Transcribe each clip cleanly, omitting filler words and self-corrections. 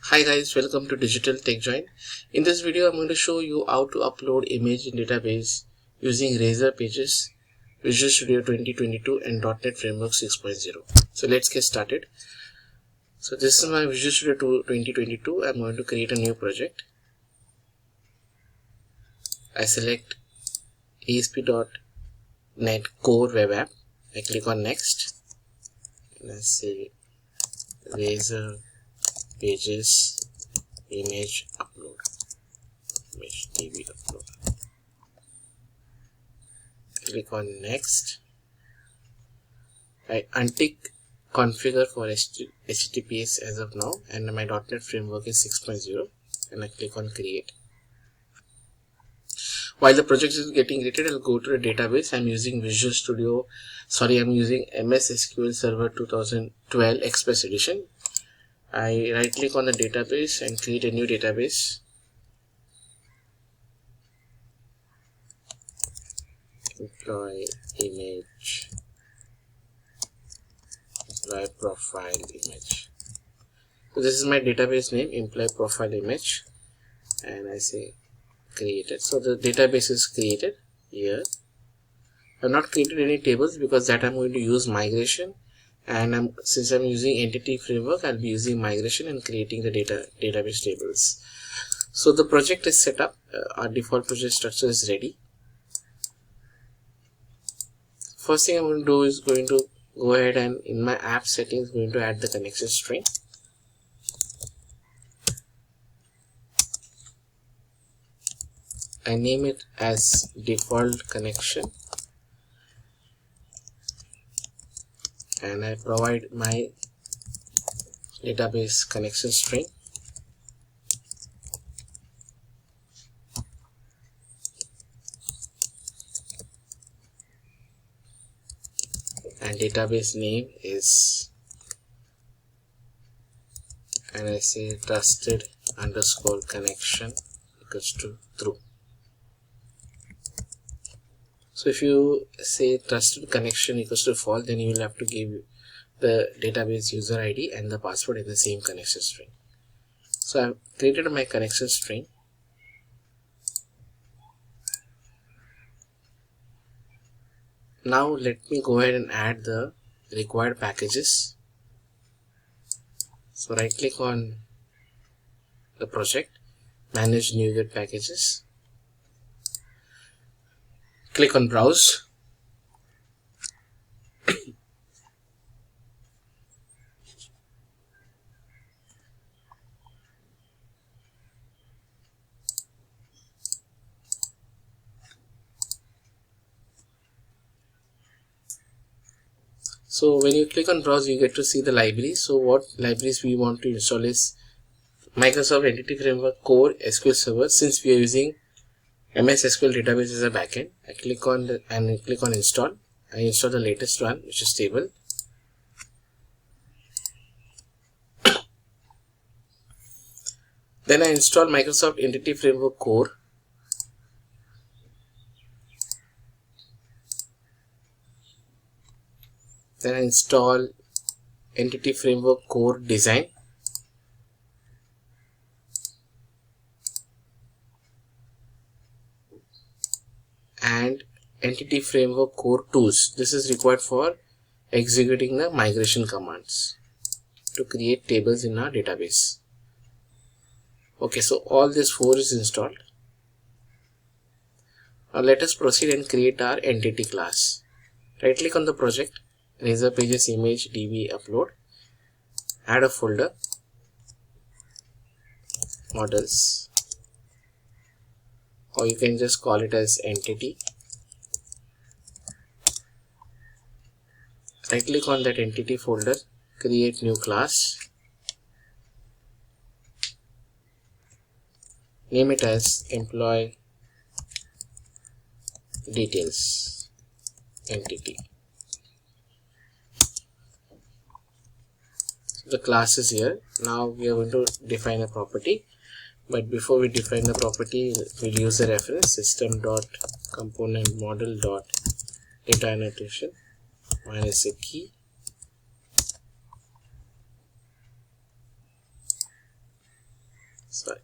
Hi guys, welcome to Digital TechJoint. In this video, I'm going to show you how to upload image in database using Razor Pages, Visual Studio 2022 and .NET Framework 6.0. So let's get started. So this is my Visual Studio 2022. I'm going to create a new project. I select ASP.NET Core Web App. I click on Next. And I say Razor Pages image upload, image DB upload. Click on Next. I untick configure for HTTPS as of now, and my .NET framework is 6.0, and I click on create. While the project is getting created, I'll go to the database. I'm using I'm using MSSQL Server 2012 Express Edition. I right click on the database and create a new database. Employee image, employee profile image. So this is my database name, employee profile image, and I say created. So the database is created here. I have not created any tables because that I'm going to use migration, and since I'm using entity framework, I'll be using migration and creating the database tables. So the project is set up. Our default project structure is ready. First thing I'm going to do is going to go ahead and in my app settings going to add the connection string. I name it as default connection, and I provide my database connection string. And database name is, and I say trusted underscore connection equals to true. So if you say trusted connection equals to false, then you will have to give the database user ID and the password in the same connection string. So I've created my connection string. Now let me go ahead and add the required packages. So right click on the project, manage Nuget packages. Click on browse. So when you click on browse, you get to see the libraries. So what libraries we want to install is Microsoft Entity Framework Core SQL Server. Since we are using MSSQL Database as a backend, I click on install. I install the latest one, which is stable. Then I install Microsoft Entity Framework Core. Then I install Entity Framework Core Design. And Entity Framework Core Tools. This is required for executing the migration commands to create tables in our database. Okay, so all this 4 is installed. Now let us proceed and create our entity class. Right click on the project, Razor Pages image DB upload, add a folder, models, or you can just call it as entity. Right click on that entity folder, create new class, name it as employee details entity. So the class is here. Now we are going to define a property, but before we define the property, we'll use a reference system.componentModel.data annotation minus a key. Sorry.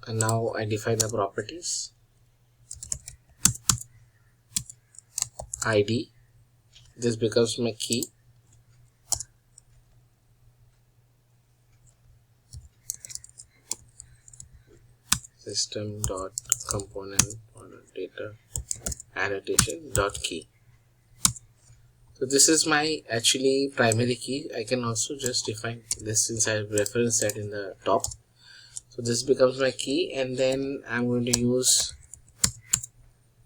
And now I define the properties. ID, this becomes my key. System dot component data annotation dot key. So this is my actually primary key. I can also just define this since I have referenced that in the top. So this becomes my key, and then I'm going to use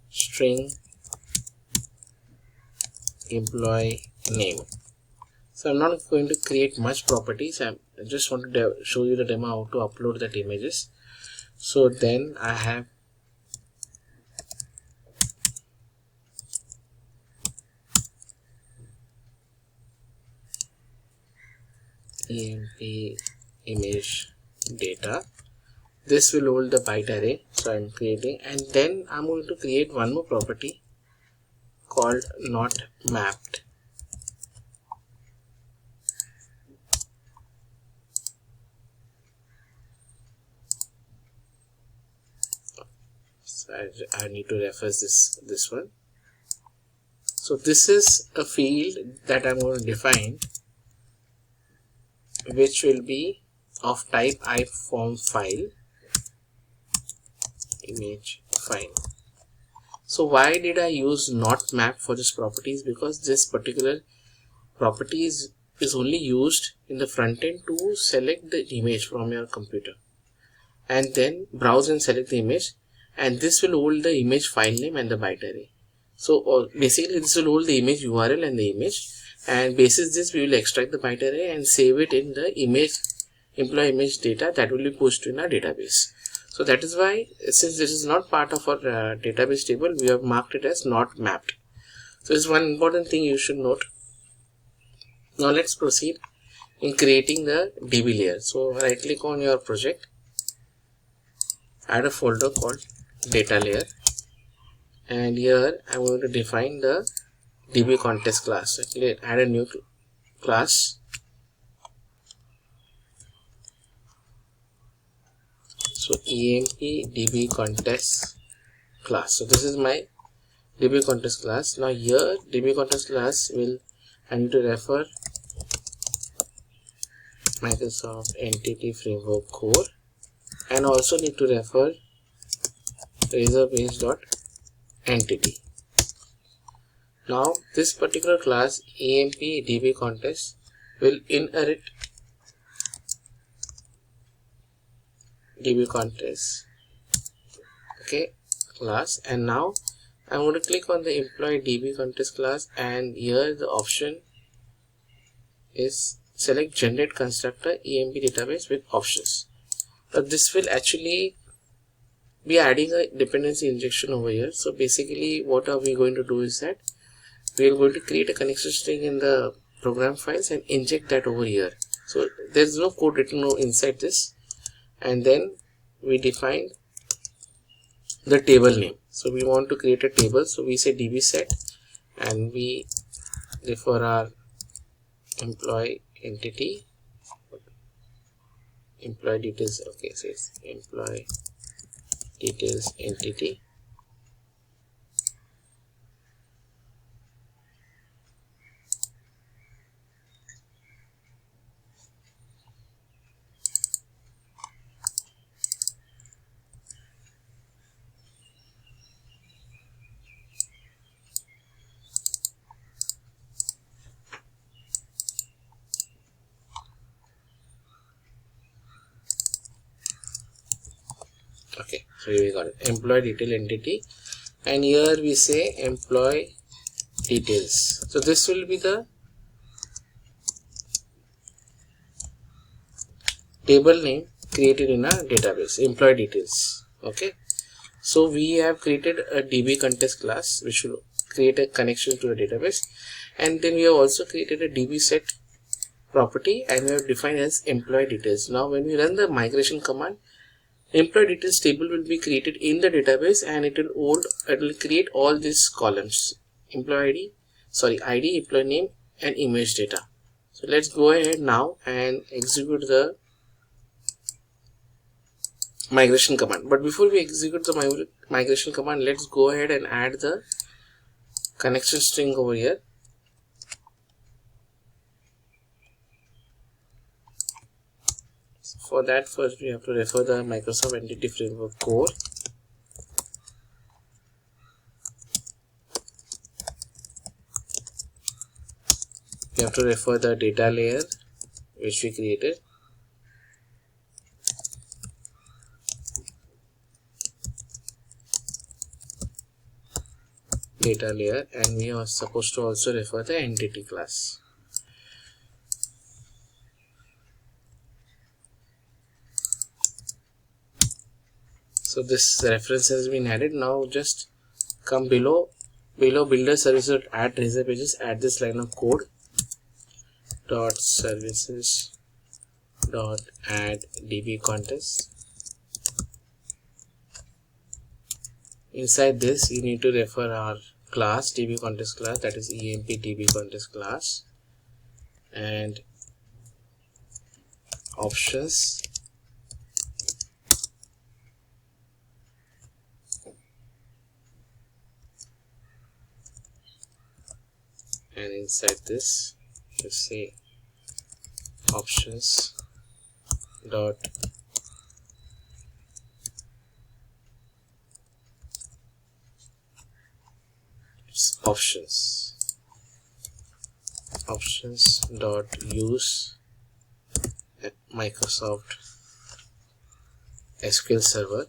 string employee name. So I'm not going to create much properties. I just want to show you the demo how to upload that images. So then I have emp image data. This will hold the byte array. So I'm creating, and then I'm going to create one more property called not mapped. So I need to reference this one. So this is a field that I'm going to define, which will be of type iForm file image file. So why did I use not map for this properties? Because this particular property is only used in the front end to select the image from your computer and then browse and select the image, and this will hold the image file name and the byte array. So basically this will hold the image URL and the image, and basis this we will extract the byte array and save it in the image employee image data that will be pushed in our database. So that is why, since this is not part of our database table, we have marked it as not mapped. So this is one important thing you should note. Now let's proceed in creating the DB layer. So right click on your project, add a folder called data layer, and here I'm going to define the DB context class. Add a new class. So emp DB context class. So this is my DB context class. Now here DB context class I need to refer Microsoft Entity Framework Core, and also need to refer Razorbase.entity. Now this particular class emp DB context will inherit DB context class, and now I'm going to click on the employee DB context class, and here the option is select generate constructor emp database with options. Now this will actually be adding a dependency injection over here. So basically what are we going to do is that we are going to create a connection string in the program files and inject that over here. So there's no code written inside this, and then we define the table name. So we want to create a table, so we say db set, and we refer our employee entity, employee details. Okay, so it's employee details entity, okay. So here we got it, employee detail entity, and here we say employee details. So this will be the table name created in our database, employee details. Okay, so we have created a DB context class which will create a connection to the database, and then we have also created a DB set property, and we have defined as employee details. Now when we run the migration command, employee details table will be created in the database, and it will create all these columns: employee ID, employee name, and image data. So let's go ahead now and execute the migration command. But before we execute the migration command, let's go ahead and add the connection string over here. So for that, first we have to refer the Microsoft Entity Framework core. We have to refer the data layer which we created. Data layer, and we are supposed to also refer the entity class. So this reference has been added. Now just come below builder services add razor pages, add this line of code dot services dot add db contest. Inside this you need to refer our class, db contest class, that is emp db contest class, and options and inside this you say options dot options dot use Microsoft SQL Server,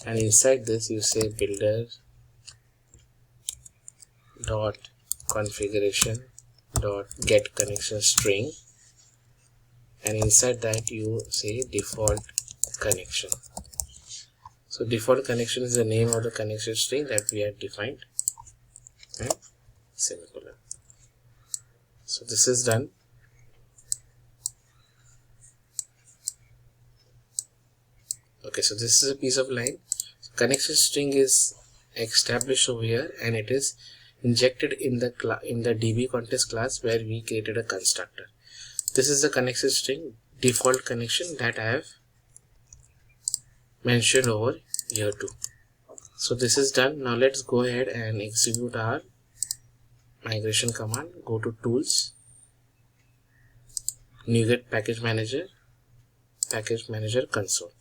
and inside this you say builder dot configuration dot get connection string, and inside that you say default connection. So default connection is the name of the connection string that we had defined, and semicolon. So this is done. Okay, so this is a piece of line. So connection string is established over here, and it is injected in the db contest class where we created a constructor. This is the connection string default connection that I have mentioned over here too. So this is done. Now let's go ahead and execute our migration command. Go to tools, Nuget package manager console.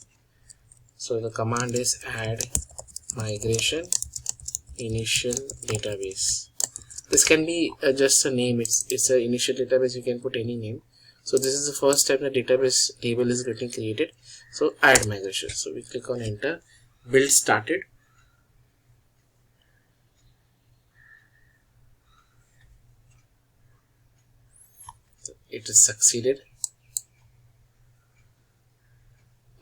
So the command is add migration initial database. This can be just a name. It's an initial database. You can put any name. So this is the first time the database table is getting created. So add migration. So we click on enter. Build started. It is succeeded.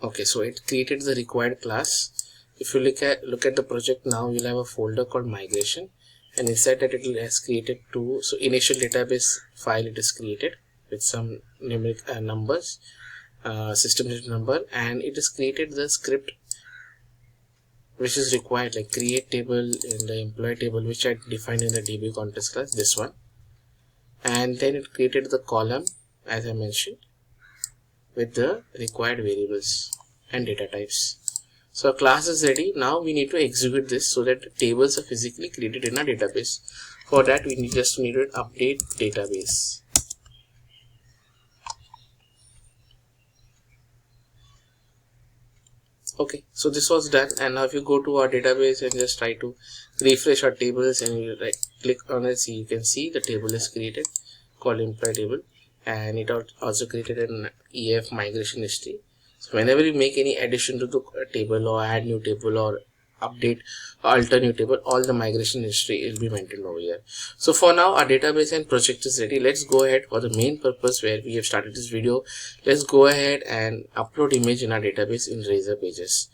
Okay, so it created the required class. If you look at the project now, you'll have a folder called migration, and inside that it has created two. So initial database file it is created with some numeric numbers, system number, and it has created the script which is required, like create table in the employee table, which I defined in the db contest class, this one, and then it created the column as I mentioned with the required variables and data types. So our class is ready. Now we need to execute this so that the tables are physically created in our database. For that we just need to update database. Okay, so this was done, and now if you go to our database and just try to refresh our tables and you click on it, you can see the table is created called employee table, and it also created an EF migration history. So whenever you make any addition to the table or add new table or update or alter new table, all the migration history will be maintained over here. So for now our database and project is ready. Let's go ahead for the main purpose where we have started this video. Let's go ahead and upload image in our database in razor pages.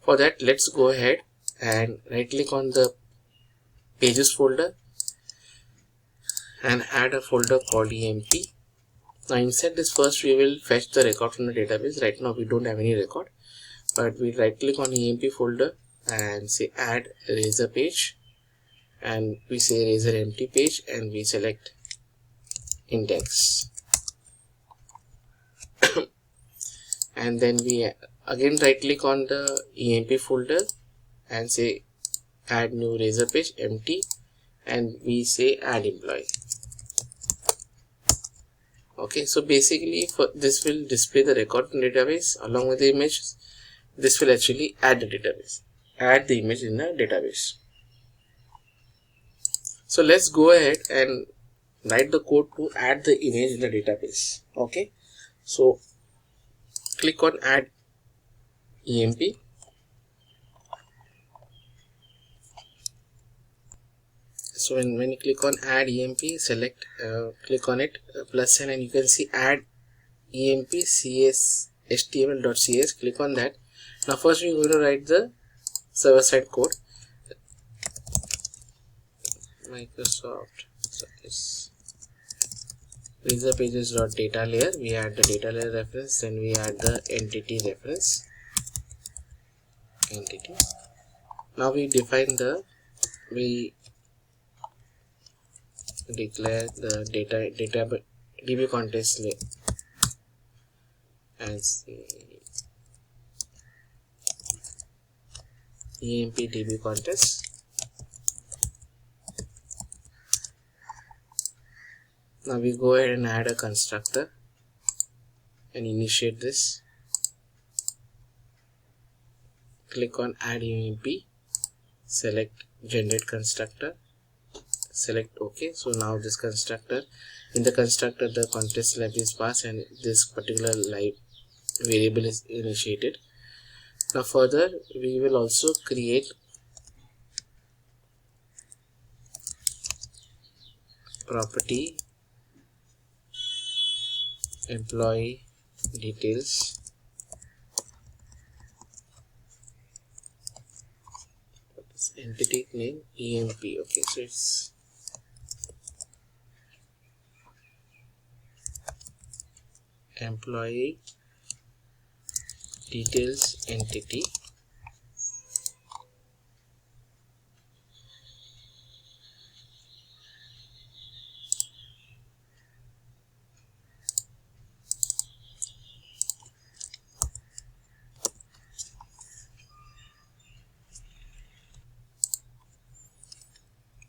For that, let's go ahead and right click on the pages folder and add a folder called emp. Now inside this, first we will fetch the record from the database. Right now we don't have any record, but we right click on emp folder and say add razor page, and we say razor empty page, and we select index. And then we again right click on the EMP folder and say add new razor page empty, and we say add employee. Okay, so basically for this will display the record in database along with the image. This will actually add the image in the database. So let's go ahead and write the code to add the image in the database. Okay, so click on add EMP. So when you click on add EMP, select click on it plus sign, and you can see add EMP html.cs. click on that. Now first we're going to write the server side code. Microsoft service razor pages.data layer. We add the data layer reference, then we add the entity reference. Entity. Now we define we declare the DB context layer and say EMP DB context. Now we go ahead and add a constructor and initiate this. Click on add EMP, select generate constructor, select OK. So now this constructor, in the constructor the context lab is passed and this particular live variable is initiated. Now further we will also create property employee details entity name EMP. Okay, so it's employee details entity.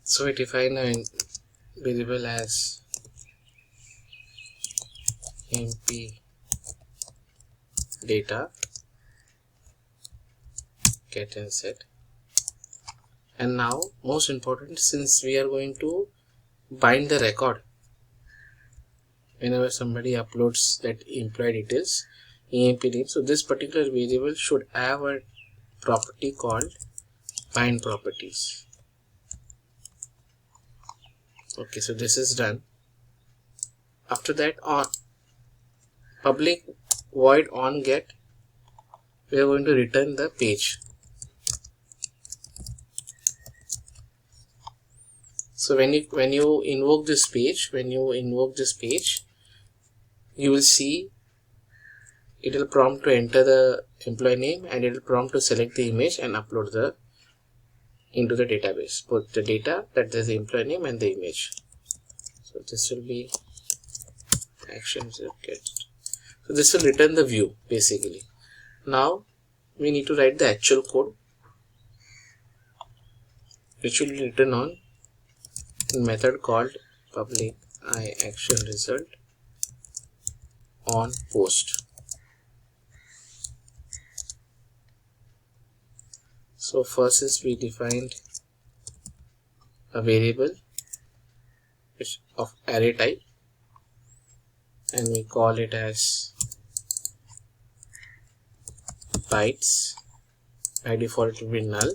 So we define a variable as MP data get and set. And now most important, since we are going to bind the record whenever somebody uploads that employee details EMP name, so this particular variable should have a property called bind properties. Okay, so this is done. After that, on public void on get, we are going to return the page. So when you invoke this page, you will see it will prompt to enter the employee name and it will prompt to select the image and upload into the database, both the data, that is the employee name and the image. So this will be actions get. So this will return the view basically. Now we need to write the actual code, which will be written on a method called public action result on post. So first is we defined a variable which of array type and we call it as bytes. By default it will be null.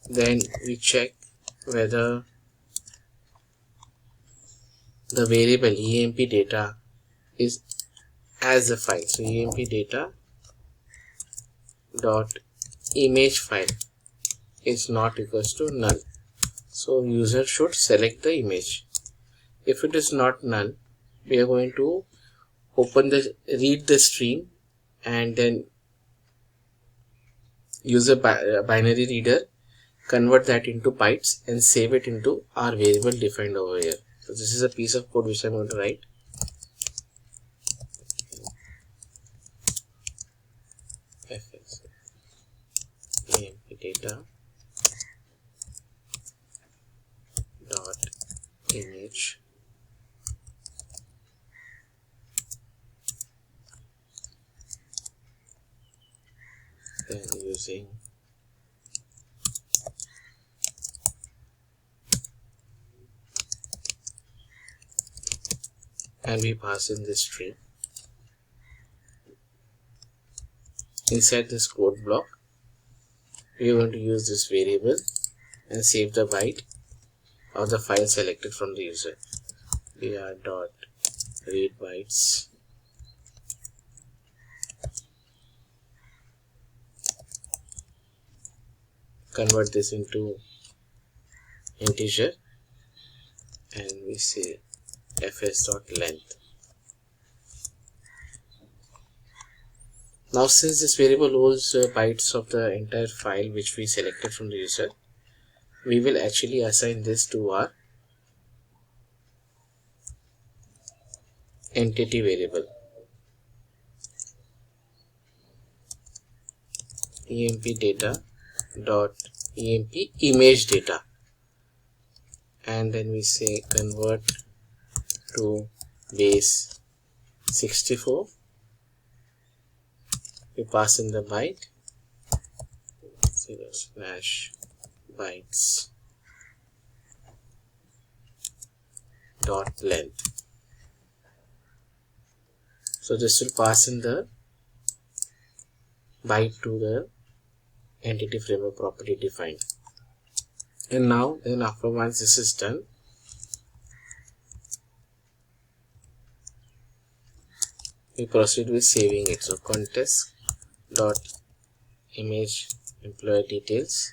Then we check whether the variable EMP data is as a file. So EMP data dot image file is not equals to null. So user should select the image. If it is not null, we are going to read the stream and then use a binary reader, convert that into bytes and save it into our variable defined over here. So this is a piece of code which I'm going to write. fs emp data dot image then using and we pass in this string. Inside this code block, we are going to use this variable and save the byte of the file selected from the user. Read bytes convert this into integer and we say fs.length. Now since this variable holds bytes of the entire file which we selected from the user, we will actually assign this to our entity variable emp data dot emp image data, and then we say convert to base 64. We pass in the byte 0/bytes dot length. So this will pass in the byte to the entity framework property defined. And now then after once this is done, we proceed with saving it. So contest dot image employee details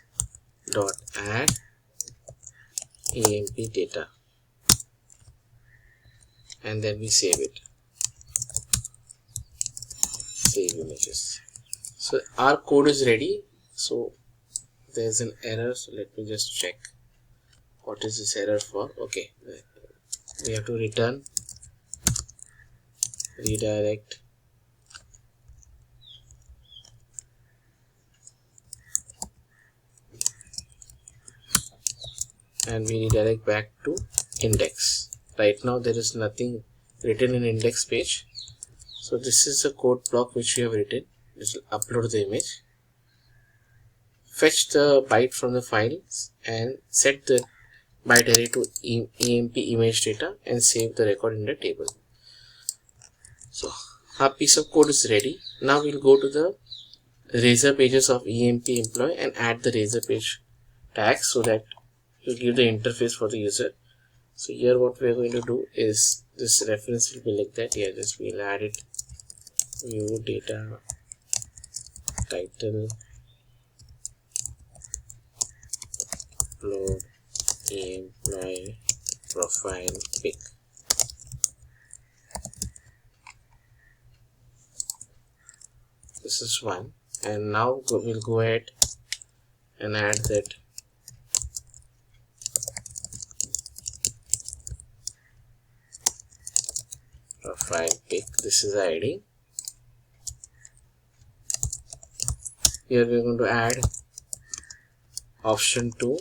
dot add emp data, and then we save it. Save images. So our code is ready. So there's an error, so let me just check what is this error for. Okay, we have to return redirect and we redirect back to index. Right now there is nothing written in index page, so this is a code block which we have written. This will upload the image, fetch the byte from the files and set the byte array to emp image data and save the record in the table. So our piece of code is ready. Now we'll go to the razor pages of emp employee and add the razor page tag so that you give the interface for the user. So here what we are going to do is this reference will be like that. Here just we'll add it, view data title upload employee profile pic. This is one, and now we'll go ahead and add that profile pic. This is the ID. Here we are going to add option 2.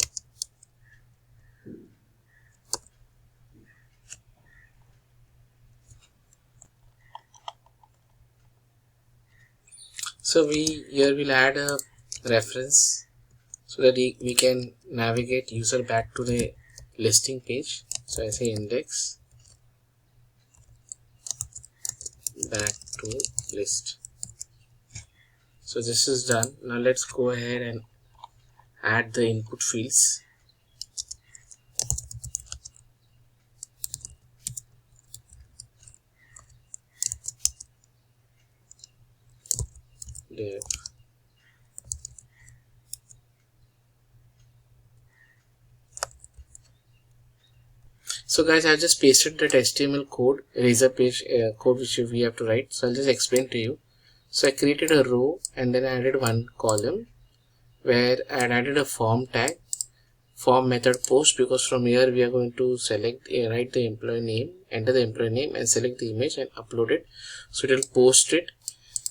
So here we'll add a reference so that we can navigate user back to the listing page. So I say index back to list. So this is done. Now let's go ahead and add the input fields. There. So guys, I just pasted that HTML code, razor page code which we have to write. So I'll just explain to you. So I created a row and then I added one column where I added a form tag. form method post, because from here we are going to select write the employee name, enter the employee name and select the image and upload it, so it will post it.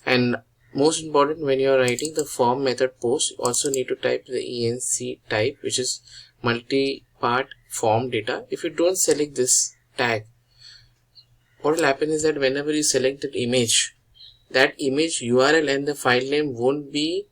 And most important, when you are writing the form method post, you also need to type the enc type, which is multi-part form data. If you don't select this tag, what will happen is that whenever you select that image URL and the file name won't be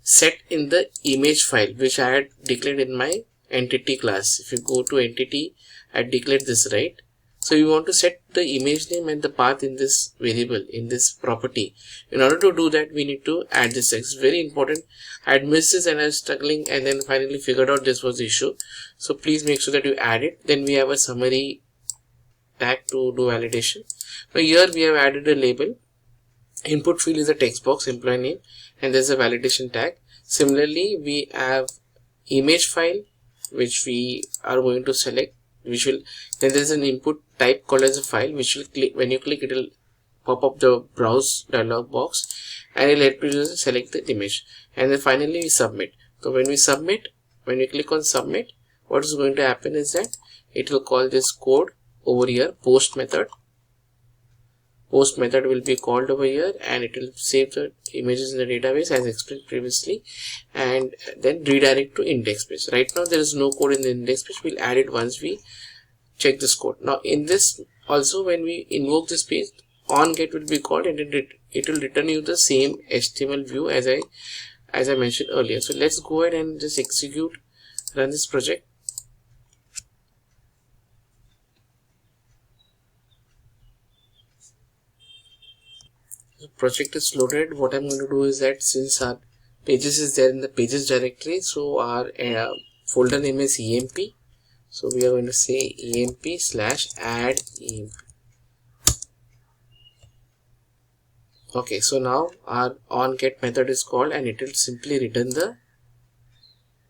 set in the image file which I had declared in my entity class. If you go to entity, I declared this, right? So you want to set the image name and the path in this variable, in this property. In order to do that, we need to add this. It's very important. I had missed this and I was struggling, and then finally figured out this was the issue. So please make sure that you add it. Then we have a summary tag to do validation. Now here we have added a label. Input field is a text box, employee name, and there's a validation tag. Similarly, we have image file which we are going to select, which will, then there's an input type called as a file, which will click, when you click, it will pop up the browse dialog box and it will let you select the image. And then finally we submit. So when we submit, when you click on submit, what is going to happen is that it will call this code over here, post method. Post method will be called over here and it will save the images in the database as explained previously, and then redirect to index page. Right now there is no code in the index page. We'll add it once we check this code. Now in this also, when we invoke this page, on get will be called and it will return you the same HTML view as I mentioned earlier. So let's go ahead and just execute, run this project. The project is loaded. What I'm going to do is that since our pages is there in the pages directory, so our folder name is emp, so we are going to say emp/add emp. Okay, so now our onGet method is called and it will simply return the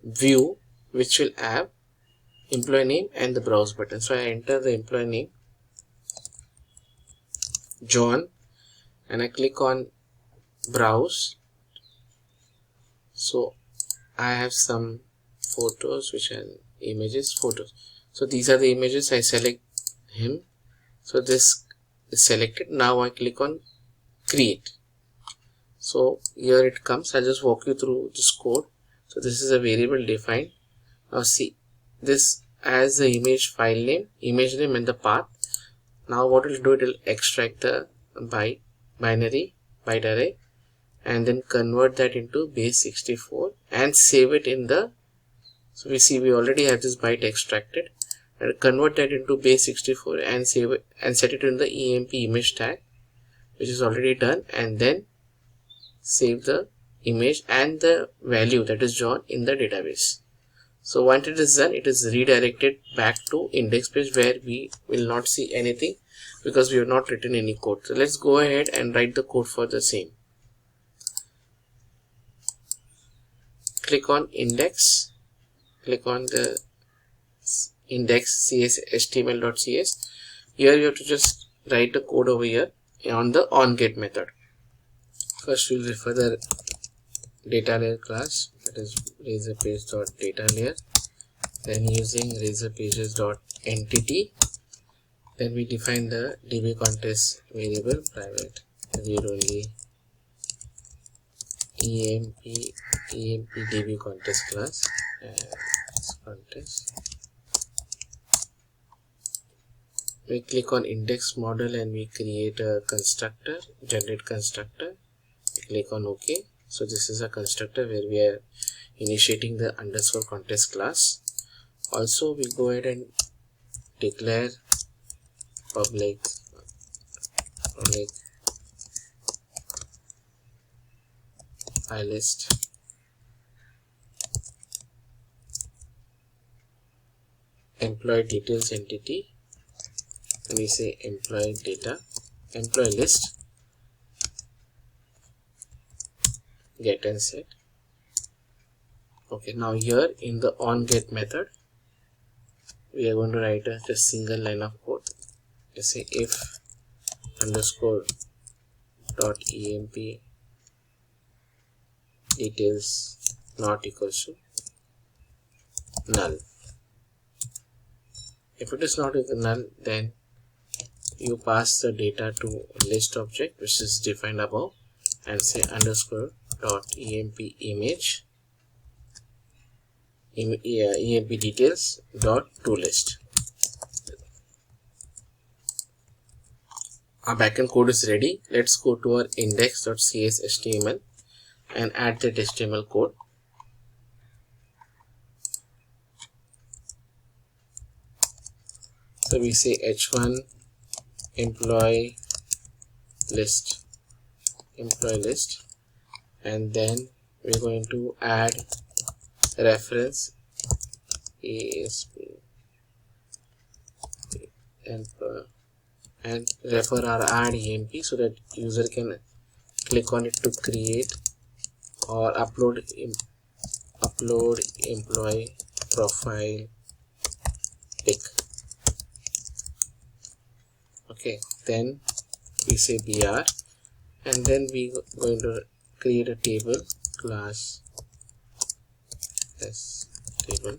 view which will have employee name and the browse button. So I enter the employee name John and I click on browse. So I have some photos which are images, photos. So these are the images. I select him. So this is selected. Now I click on create. So here it comes. I'll just walk you through this code. So this is a variable defined. Now see this as the image file name, image name and the path. Now what it will do, it will extract the byte array and then convert that into base 64 and save it in the, so we see we already have this byte extracted, and convert that into base 64 and save it and set it in the emp image tag, which is already done, and then save the image and the value, that is John, in the database. So once it is done, it is redirected back to index page where we will not see anything because we have not written any code. So let's go ahead and write the code for the same. Click on index, click on the index html.cs. Here you have to just write the code over here on the onGet method. First we'll refer the data layer class, that is razorpage.data layer, then using razorpages.entity, then we define the db context variable private read only emp db context class and context. We click on index model and we create a constructor, generate constructor. We click on OK. So this is a constructor where we are initiating the underscore context class. Also we go ahead and declare public list employee details entity, and we say employee list get and set. Okay, now here in the onGet method we are going to write a just single line of code. You say if underscore dot emp details not equals to null. If it is not null, then you pass the data to list object which is defined above and say underscore dot emp image emp details dot to list. Our backend code is ready. Let's go to our index.cshtml and add that HTML code. So we say h1 employee list, and then we're going to add reference ASP and refer our add emp so that user can click on it to create or upload employee profile pic. Okay, then we say br, and then we going to create a table class as table.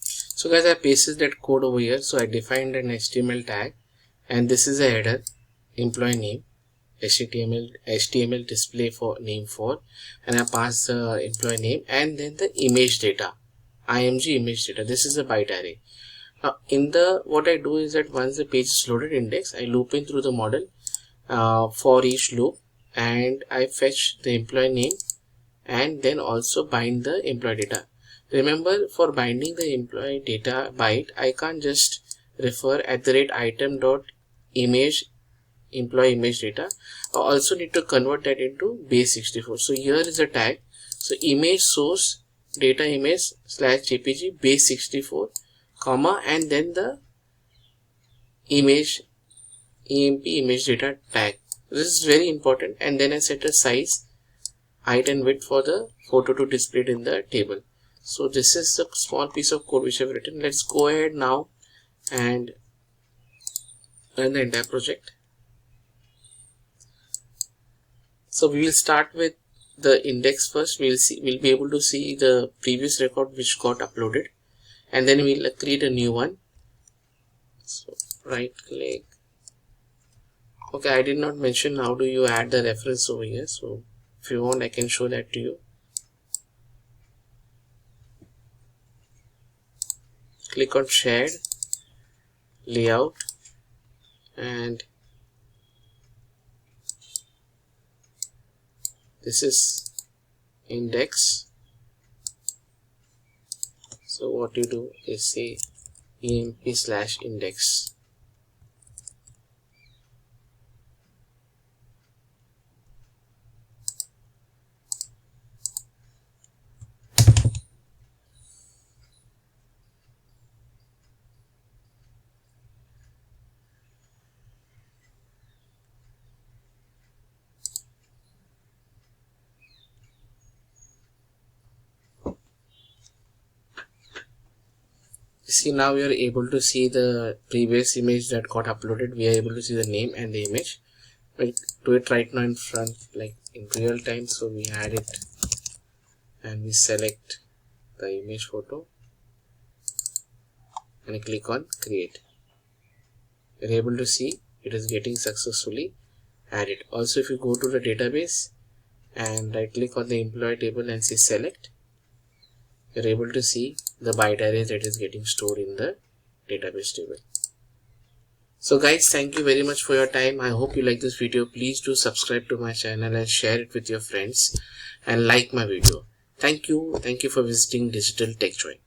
So guys, I pasted that code over here. So I defined an HTML tag, and this is a header, employee name, HTML display for name for, and I passed the employee name and then the image data, img image data. This is a byte array. Now what I do is that once the page is loaded index, I loop in through the model for each loop, and I fetch the employee name and then also bind the employee data. Remember, for binding the employee data byte, I can't just refer @item dot image employee image data. I also need to convert that into base 64. So here is a tag. So image source data image /jpg base 64, comma, and then the image emp image data tag. This is very important. And then I set a size, height and width for the photo to display it in the table. So this is a small piece of code which I've written. Let's go ahead now and run the entire project. So we will start with the index first. We'll be able to see the previous record which got uploaded, and then we'll create a new one. So right click. Okay, I did not mention how do you add the reference over here. So if you want, I can show that to you. Click on shared layout, and this is index. So what you do is say emp/index. See, now we are able to see the previous image that got uploaded. We are able to see the name and the image. We'll do it right now in front, like in real time. So we add it and we select the image photo and I click on create. You're able to see it is getting successfully added. Also, if you go to the database and right click on the employee table and say select, you're able to see the byte array that is getting stored in the database table. So guys, thank you very much for your time. I hope you like this video. Please do subscribe to my channel and share it with your friends and like my video. Thank you. Thank you for visiting Digital TechJoint.